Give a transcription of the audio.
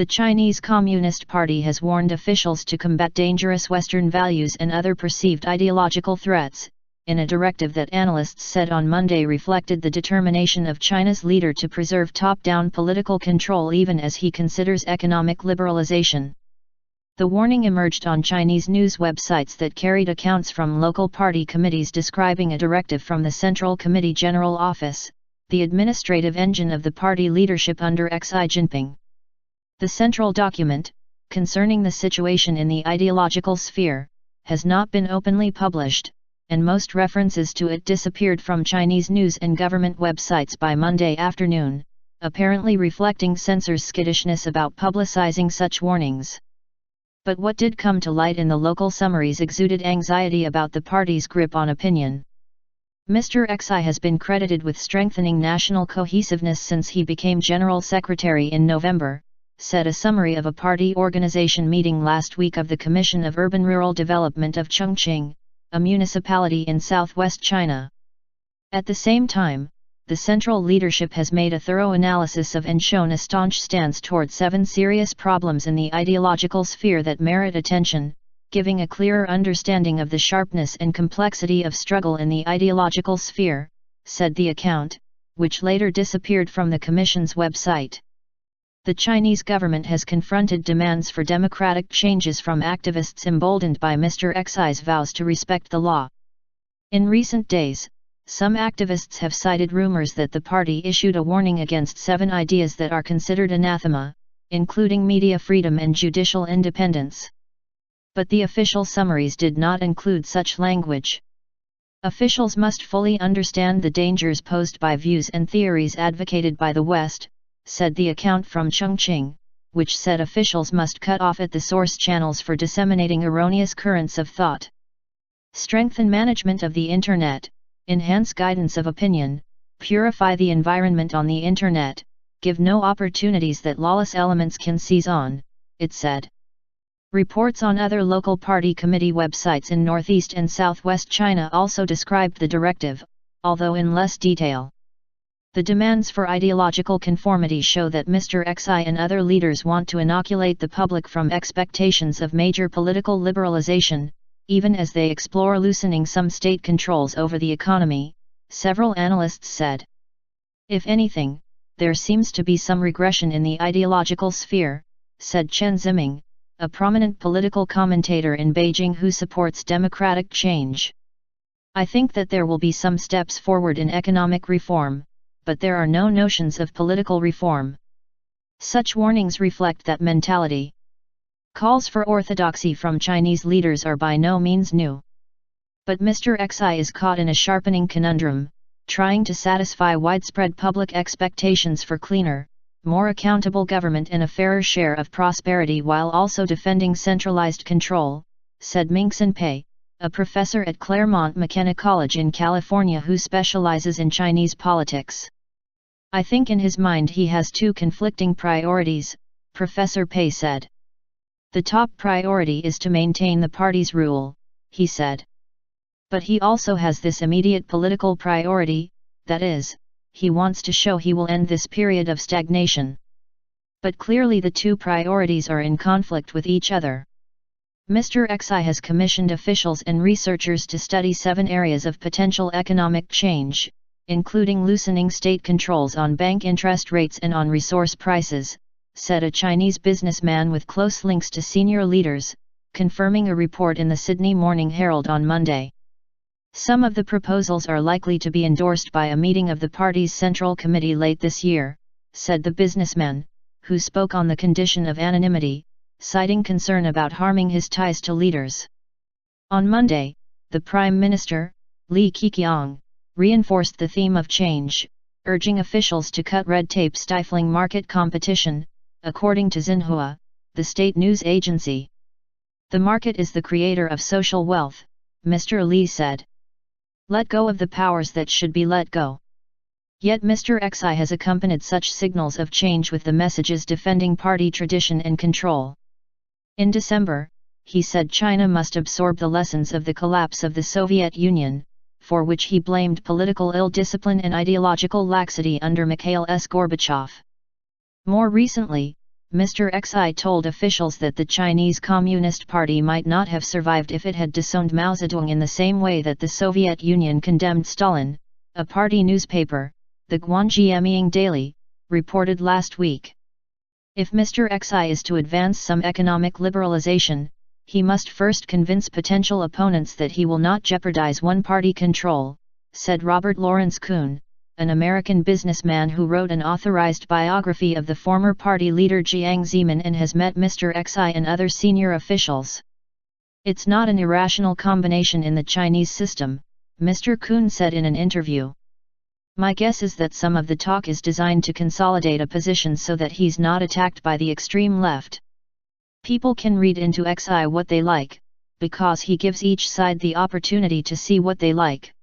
The Chinese Communist Party has warned officials to combat dangerous Western values and other perceived ideological threats, in a directive that analysts said on Monday reflected the determination of China's leader to preserve top-down political control even as he considers economic liberalization. The warning emerged on Chinese news websites that carried accounts from local party committees describing a directive from the Central Committee General Office, the administrative engine of the party leadership under Xi Jinping. The central document, concerning the situation in the ideological sphere, has not been openly published, and most references to it disappeared from Chinese news and government websites by Monday afternoon, apparently reflecting censors' skittishness about publicizing such warnings. But what did come to light in the local summaries exuded anxiety about the party's grip on opinion. Mr. Xi has been credited with strengthening national cohesiveness since he became General Secretary in November, said a summary of a party organization meeting last week of the Commission of Urban-Rural Development of Chongqing, a municipality in southwest China. At the same time, the central leadership has made a thorough analysis of and shown a staunch stance toward 7 serious problems in the ideological sphere that merit attention, giving a clearer understanding of the sharpness and complexity of struggle in the ideological sphere, said the account, which later disappeared from the Commission's website. The Chinese government has confronted demands for democratic changes from activists emboldened by Mr. Xi's vows to respect the law. In recent days, some activists have cited rumors that the party issued a warning against 7 ideas that are considered anathema, including media freedom and judicial independence. But the official summaries did not include such language. Officials must fully understand the dangers posed by views and theories advocated by the West, said the account from Chongqing, which said officials must cut off at the source channels for disseminating erroneous currents of thought. Strengthen management of the Internet, enhance guidance of opinion, purify the environment on the Internet, give no opportunities that lawless elements can seize on, it said. Reports on other local party committee websites in northeast and southwest China also described the directive, although in less detail. The demands for ideological conformity show that Mr. Xi and other leaders want to inoculate the public from expectations of major political liberalization, even as they explore loosening some state controls over the economy, several analysts said. If anything, there seems to be some regression in the ideological sphere, said Chen Ziming, a prominent political commentator in Beijing who supports democratic change. I think that there will be some steps forward in economic reform, but there are no notions of political reform. Such warnings reflect that mentality. Calls for orthodoxy from Chinese leaders are by no means new. But Mr. Xi is caught in a sharpening conundrum, trying to satisfy widespread public expectations for cleaner, more accountable government and a fairer share of prosperity while also defending centralized control, said Mingxin Pei, a professor at Claremont McKenna College in California who specializes in Chinese politics. I think in his mind he has 2 conflicting priorities, Professor Pei said. The top priority is to maintain the party's rule, he said. But he also has this immediate political priority, that is, he wants to show he will end this period of stagnation. But clearly the 2 priorities are in conflict with each other. Mr. Xi has commissioned officials and researchers to study 7 areas of potential economic change, including loosening state controls on bank interest rates and on resource prices, said a Chinese businessman with close links to senior leaders, confirming a report in the Sydney Morning Herald on Monday. Some of the proposals are likely to be endorsed by a meeting of the party's Central Committee late this year, said the businessman, who spoke on the condition of anonymity, citing concern about harming his ties to leaders. On Monday, the Prime Minister, Li Keqiang, reinforced the theme of change, urging officials to cut red tape stifling market competition, according to Xinhua, the state news agency. The market is the creator of social wealth, Mr. Li said. Let go of the powers that should be let go. Yet Mr. Xi has accompanied such signals of change with the messages defending party tradition and control. In December, he said China must absorb the lessons of the collapse of the Soviet Union, for which he blamed political ill-discipline and ideological laxity under Mikhail S. Gorbachev. More recently, Mr. Xi told officials that the Chinese Communist Party might not have survived if it had disowned Mao Zedong in the same way that the Soviet Union condemned Stalin. A party newspaper, the Guangjiaming Daily, reported last week. If Mr. Xi is to advance some economic liberalization, he must first convince potential opponents that he will not jeopardize one-party control, said Robert Lawrence Kuhn, an American businessman who wrote an authorized biography of the former party leader Jiang Zemin and has met Mr. Xi and other senior officials. It's not an irrational combination in the Chinese system, Mr. Kuhn said in an interview. My guess is that some of the talk is designed to consolidate a position so that he's not attacked by the extreme left. People can read into Xi what they like, because he gives each side the opportunity to see what they like.